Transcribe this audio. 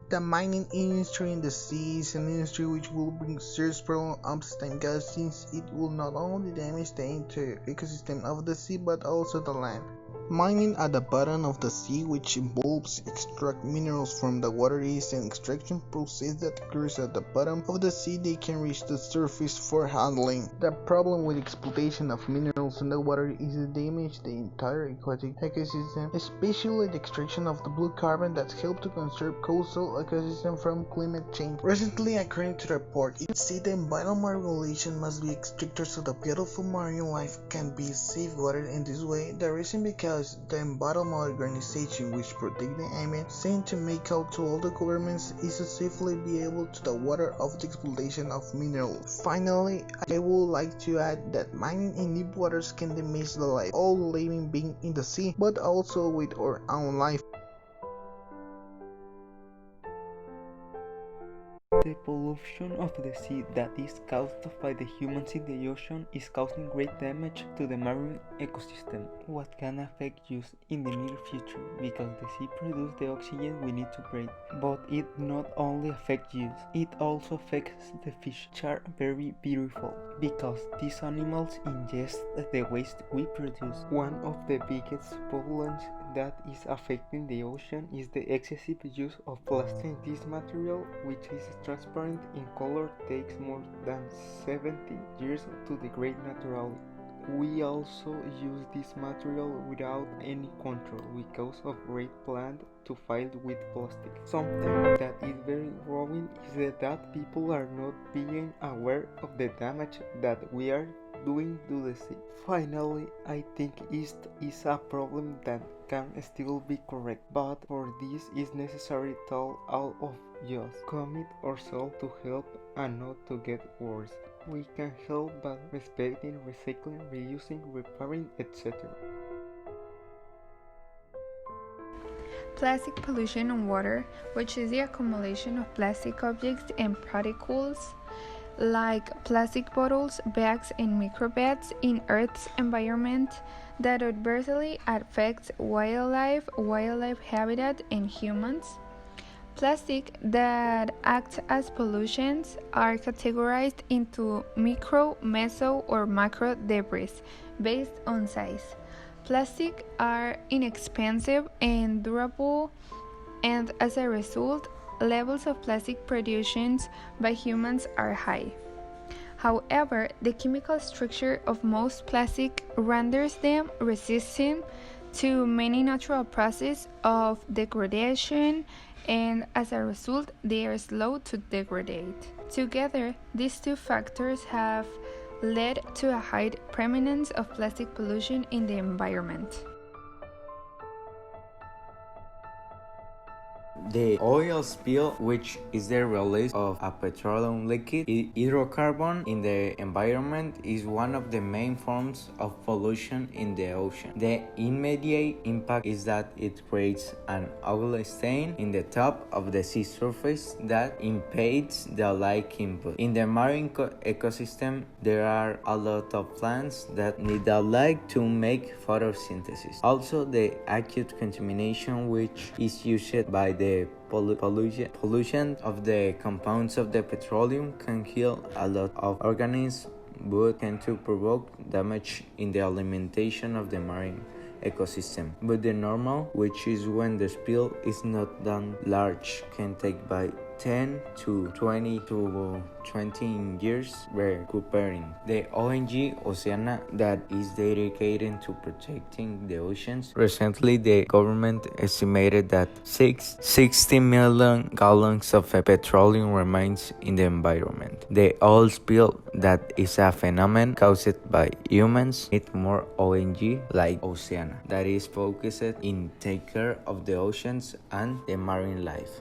The mining industry in the sea is an industry which will bring serious problems upstream gas since it will not only damage the entire ecosystem of the sea but also the land. Mining at the bottom of the sea, which involves extract minerals from the water, is an extraction process that occurs at the bottom of the sea. They can reach the surface for handling. The problem with exploitation of minerals in the water is it damages the entire aquatic ecosystem, especially the extraction of the blue carbon that helps to conserve coastal ecosystem from climate change. Recently, according to the report, it said the environmental regulation must be stricter so the beautiful marine life can be safeguarded in this way. The reason because the environmental organization which protect the environment sent to make out to all the governments is to safely be able to the water of the exploitation of minerals. Finally, I would like to add that mining in deep waters can damage the life of all living beings in the sea, but also with our own life. The pollution of the sea that is caused by the humans in the ocean is causing great damage to the marine ecosystem. What can affect us in the near future, because the sea produces the oxygen we need to breathe. But it not only affects us, it also affects the fish, which are very beautiful, because these animals ingest the waste we produce. One of the biggest pollutants that is affecting the ocean is the excessive use of plastic. This material, which is transparent in color, takes more than 70 years to degrade naturally. We also use this material without any control because of great plan to fight with plastic. Something that is very worrying is that people are not being aware of the damage that we are doing to the sea. Finally, I think it is a problem that can still be correct, but for this is necessary to all of us commit ourselves to help and not to get worse. We can help by respecting, recycling, reusing, repairing, etc. Plastic pollution on water, which is the accumulation of plastic objects and particles like plastic bottles, bags, and microbeads in Earth's environment that adversely affects wildlife habitat, and humans. Plastic that act as pollutants are categorized into micro, meso, or macro debris based on size. Plastic are inexpensive and durable, and as a result, levels of plastic productions by humans are high. However, the chemical structure of most plastic renders them resistant to many natural processes of degradation, and as a result, they are slow to degrade. Together, these two factors have led to a high prevalence of plastic pollution in the environment. The oil spill, which is the release of a petroleum liquid, hydrocarbon in the environment, is one of the main forms of pollution in the ocean. The immediate impact is that it creates an ugly stain in the top of the sea surface that impedes the light input. In the marine ecosystem, there are a lot of plants that need the light to make photosynthesis. Also, the acute contamination, which is used by the pollution of the compounds of the petroleum, can kill a lot of organisms but can to provoke damage in the alimentation of the marine ecosystem. But the normal, which is when the spill is not that large, can take by 10 to 20 years recuperating. The ONG Oceana, that is dedicated to protecting the oceans. Recently, the government estimated that 60 million gallons of petroleum remains in the environment. The oil spill, that is a phenomenon caused by humans, need more ONG like Oceana, that is focused in take care of the oceans and the marine life.